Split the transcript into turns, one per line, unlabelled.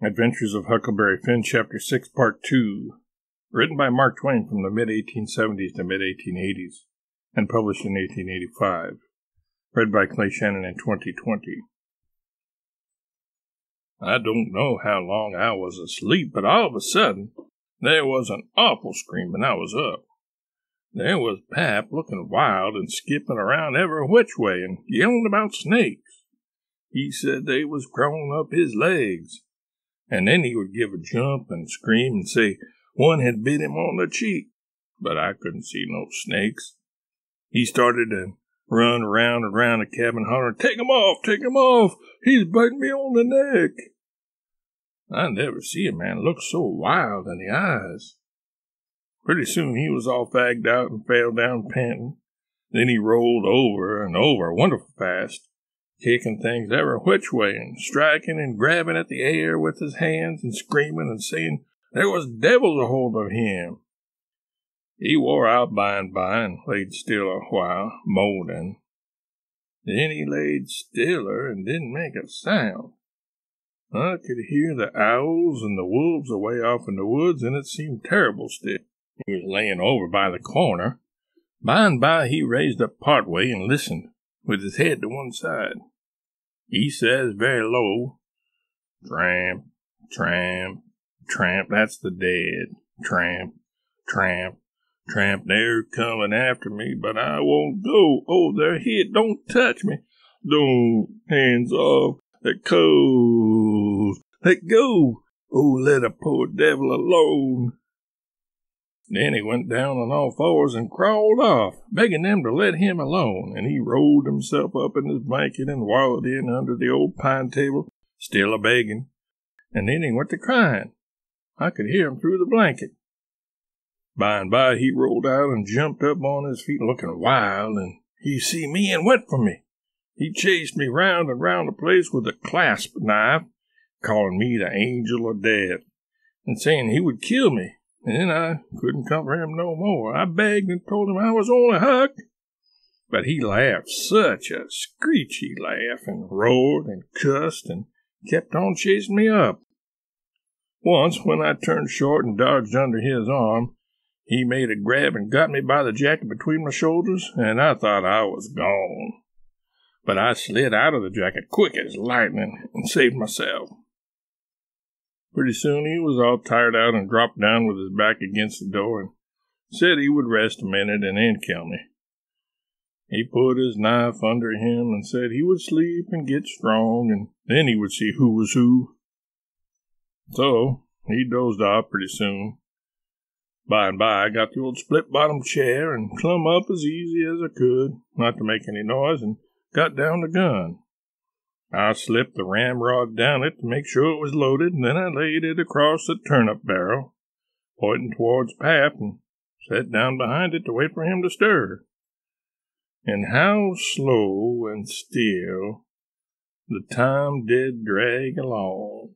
Adventures of Huckleberry Finn, Chapter 6, Part 2. Written by Mark Twain from the mid-1870s to mid-1880s, and published in 1885. Read by Clay Shannon in 2020. I don't know how long I was asleep, but all of a sudden, there was an awful scream and I was up. There was Pap looking wild and skipping around every which way and yelling about snakes. He said they was crawling up his legs. And then he would give a jump and scream and say one had bit him on the cheek, but I couldn't see no snakes. He started to run around and around the cabin hollering, "Take him off, take him off, he's biting me on the neck." I never see a man look so wild in the eyes. Pretty soon he was all fagged out and fell down panting. Then he rolled over and over wonderful fast, kicking things every which way and striking and grabbing at the air with his hands and screaming and saying there was devils a hold of him. He wore out by and laid still a while, moaning. Then he laid stiller and didn't make a sound. I could hear the owls and the wolves away off in the woods, and it seemed terrible still. He was laying over by the corner. By and by he raised up part way and listened, with his head to one side. He says very low, "Tramp, tramp, tramp, that's the dead. Tramp, tramp, tramp, they're coming after me, but I won't go. Oh, they're here, don't touch me. Don't, hands off, let go, let go. Oh, let a poor devil alone." Then he went down on all fours and crawled off, begging them to let him alone, and he rolled himself up in his blanket and wallowed in under the old pine table, still a-begging. And then he went to crying. I could hear him through the blanket. By and by he rolled out and jumped up on his feet looking wild, and he see me and went for me. He chased me round and round the place with a clasp knife, calling me the angel of death, and saying he would kill me. And then I couldn't comfort him no more. I begged and told him I was only Huck. But he laughed such a screechy laugh and roared and cussed and kept on chasing me up. Once, when I turned short and dodged under his arm, he made a grab and got me by the jacket between my shoulders, and I thought I was gone. But I slid out of the jacket quick as lightning and saved myself. Pretty soon he was all tired out and dropped down with his back against the door and said he would rest a minute and then kill me. He put his knife under him and said he would sleep and get strong, and then he would see who was who. So he dozed off pretty soon. By and by I got the old split-bottom chair and clumb up as easy as I could, not to make any noise, and got down the gun. I slipped the ramrod down it to make sure it was loaded, and then I laid it across the turnip barrel, pointing towards Pap, and sat down behind it to wait for him to stir. And how slow and still the time did drag along.